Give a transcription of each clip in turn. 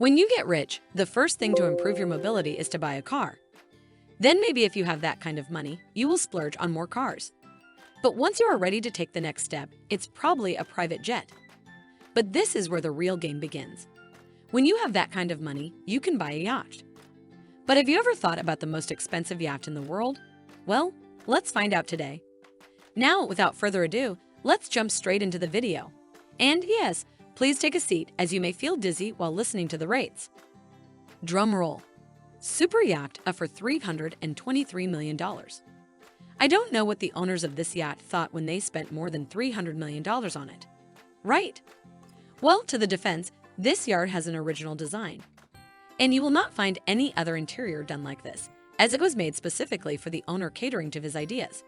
When you get rich, the first thing to improve your mobility is to buy a car. Then maybe if you have that kind of money, you will splurge on more cars. But once you are ready to take the next step, it's probably a private jet. But this is where the real game begins. When you have that kind of money, you can buy a yacht. But have you ever thought about the most expensive yacht in the world? Well, let's find out today. Now, without further ado, let's jump straight into the video. And yes, please take a seat as you may feel dizzy while listening to the rates. Drum roll. Super yacht up for $323 million. I don't know what the owners of this yacht thought when they spent more than $300 million on it. Right? Well, to the defense, this yacht has an original design. And you will not find any other interior done like this, as it was made specifically for the owner catering to his ideas.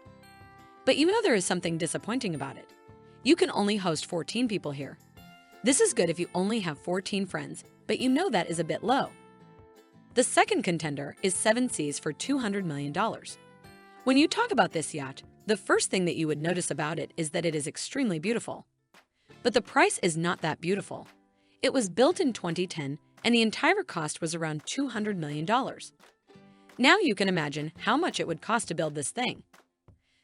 But you know there is something disappointing about it. You can only host 14 people here. This is good if you only have 14 friends, but you know that is a bit low. The second contender is Seven Seas for $200 million. When you talk about this yacht, the first thing that you would notice about it is that it is extremely beautiful. But the price is not that beautiful. It was built in 2010, and the entire cost was around $200 million. Now you can imagine how much it would cost to build this thing.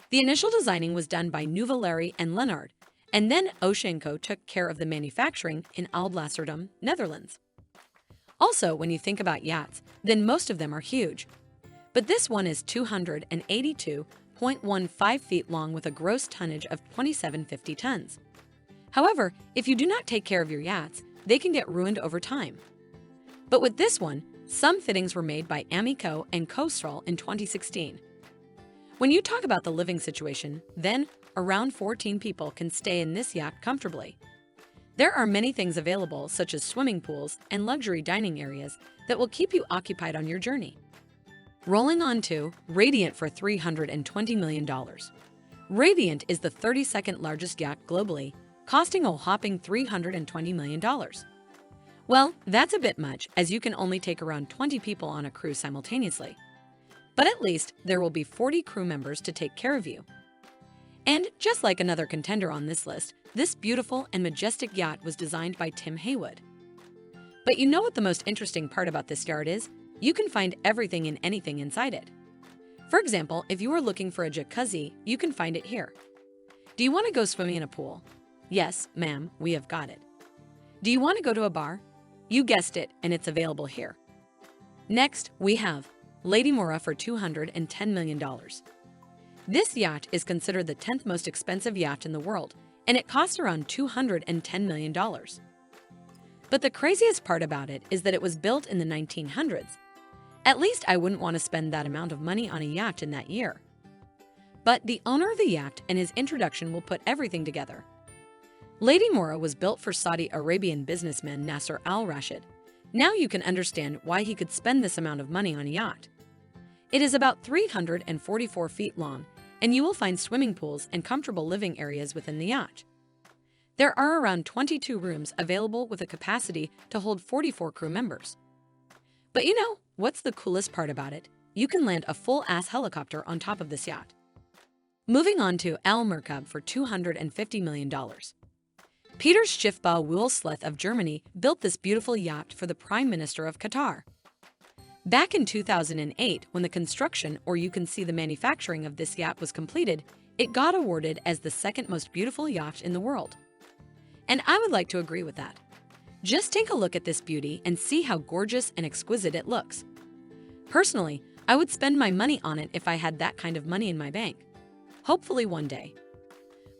The initial designing was done by Nuvolari and Leonard, and then Oceanco took care of the manufacturing in Alblasserdam, Netherlands. Also, when you think about yachts, then most of them are huge. But this one is 282.15 feet long with a gross tonnage of 2750 tons. However, if you do not take care of your yachts, they can get ruined over time. But with this one, some fittings were made by Amico and Coastral in 2016. When you talk about the living situation, then around 14 people can stay in this yacht comfortably. There are many things available, such as swimming pools and luxury dining areas that will keep you occupied on your journey. Rolling on to Radiant for $320 million. Radiant is the 32nd largest yacht globally, costing a whopping $320 million. Well, that's a bit much, as you can only take around 20 people on a cruise simultaneously. But at least there will be 40 crew members to take care of you. And just like another contender on this list, this beautiful and majestic yacht was designed by Tim Haywood. But you know what the most interesting part about this yacht is? You can find everything and anything inside it. For example, if you are looking for a jacuzzi, you can find it here. Do you want to go swimming in a pool? Yes, ma'am, we have got it. Do you want to go to a bar? You guessed it, and it's available here. Next, we have Lady Mora for $210 million. This yacht is considered the 10th most expensive yacht in the world, and it costs around $210 million. But the craziest part about it is that it was built in the 1900s. At least I wouldn't want to spend that amount of money on a yacht in that year. But the owner of the yacht and his introduction will put everything together. Lady Mora was built for Saudi Arabian businessman Nasser al-Rashid. Now you can understand why he could spend this amount of money on a yacht. It is about 344 feet long, and you will find swimming pools and comfortable living areas within the yacht. There are around 22 rooms available with a capacity to hold 44 crew members. But you know, what's the coolest part about it? You can land a full-ass helicopter on top of this yacht. Moving on to Al Merkab for $250 million. Peter Schiffbau Wulsleth of Germany built this beautiful yacht for the Prime Minister of Qatar. Back in 2008, when the construction, or you can see the manufacturing of this yacht was completed, it got awarded as the second most beautiful yacht in the world. And I would like to agree with that. Just take a look at this beauty and see how gorgeous and exquisite it looks. Personally, I would spend my money on it if I had that kind of money in my bank. Hopefully one day.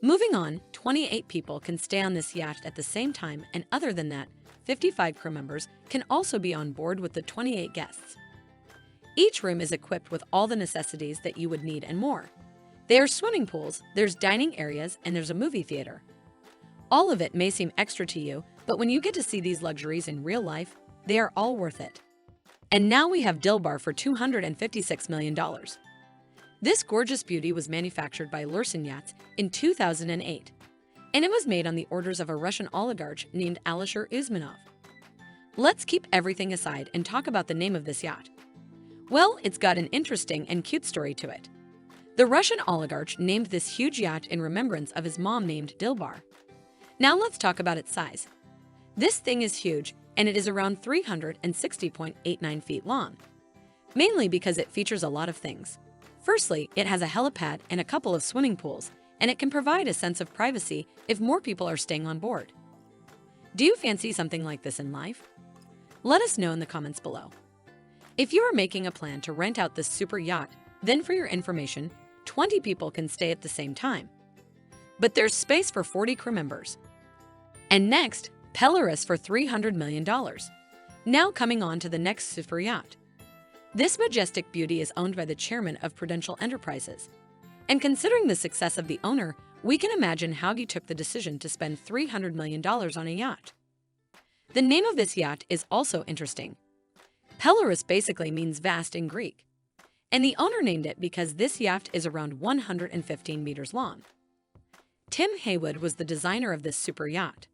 Moving on, 28 people can stay on this yacht at the same time, and other than that, 55 crew members can also be on board with the 28 guests. Each room is equipped with all the necessities that you would need and more. There are swimming pools, there's dining areas, and there's a movie theater. All of it may seem extra to you, but when you get to see these luxuries in real life, they are all worth it. And now we have Dilbar for $256 million. This gorgeous beauty was manufactured by Lursen Yachts in 2008, and it was made on the orders of a Russian oligarch named Alisher Usmanov. Let's keep everything aside and talk about the name of this yacht. Well, it's got an interesting and cute story to it. The Russian oligarch named this huge yacht in remembrance of his mom named Dilbar. Now let's talk about its size. This thing is huge, and it is around 360.89 feet long, mainly because it features a lot of things. Firstly, it has a helipad and a couple of swimming pools, and it can provide a sense of privacy if more people are staying on board. Do you fancy something like this in life? Let us know in the comments below. If you are making a plan to rent out this super yacht, then for your information, 20 people can stay at the same time. But there's space for 40 crew members. And next, Polaris for $300 million. Now coming on to the next super yacht. This majestic beauty is owned by the chairman of Prudential Enterprises. And considering the success of the owner, we can imagine how he took the decision to spend $300 million on a yacht. The name of this yacht is also interesting. Polaris basically means vast in Greek. And the owner named it because this yacht is around 115 meters long. Tim Haywood was the designer of this super yacht.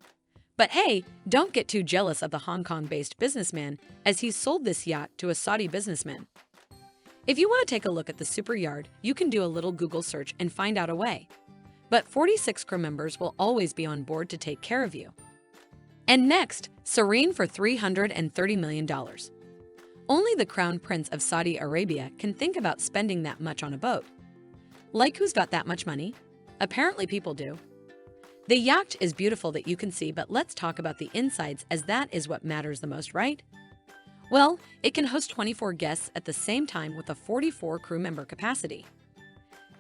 But hey, don't get too jealous of the Hong Kong-based businessman, as he sold this yacht to a Saudi businessman. If you want to take a look at the super yacht, you can do a little Google search and find out a way. But 46 crew members will always be on board to take care of you. And next, Serene for $330 million. Only the Crown Prince of Saudi Arabia can think about spending that much on a boat. Like who's got that much money? Apparently people do. The yacht is beautiful that you can see, but let's talk about the insides, as that is what matters the most, right? Well, it can host 24 guests at the same time with a 44 crew member capacity.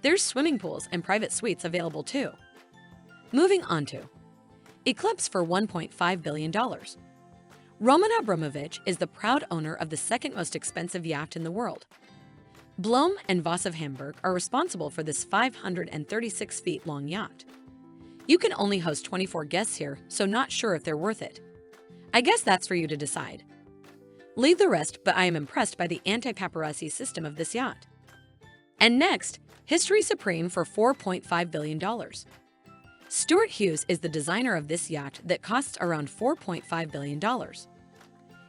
There's swimming pools and private suites available too. Moving on to Eclipse for $1.5 billion. Roman Abramovich is the proud owner of the second most expensive yacht in the world. Blohm and Voss of Hamburg are responsible for this 536 feet long yacht. You can only host 24 guests here, so not sure if they're worth it. I guess that's for you to decide. Leave the rest, but I am impressed by the anti-paparazzi system of this yacht. And next, History Supreme for $4.5 billion. Stuart Hughes is the designer of this yacht that costs around $4.5 billion.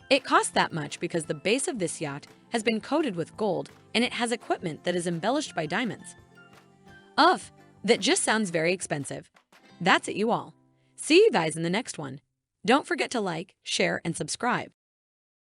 It costs that much because the base of this yacht has been coated with gold and it has equipment that is embellished by diamonds. Ugh, that just sounds very expensive. That's it, you all. See you guys in the next one. Don't forget to like, share, and subscribe.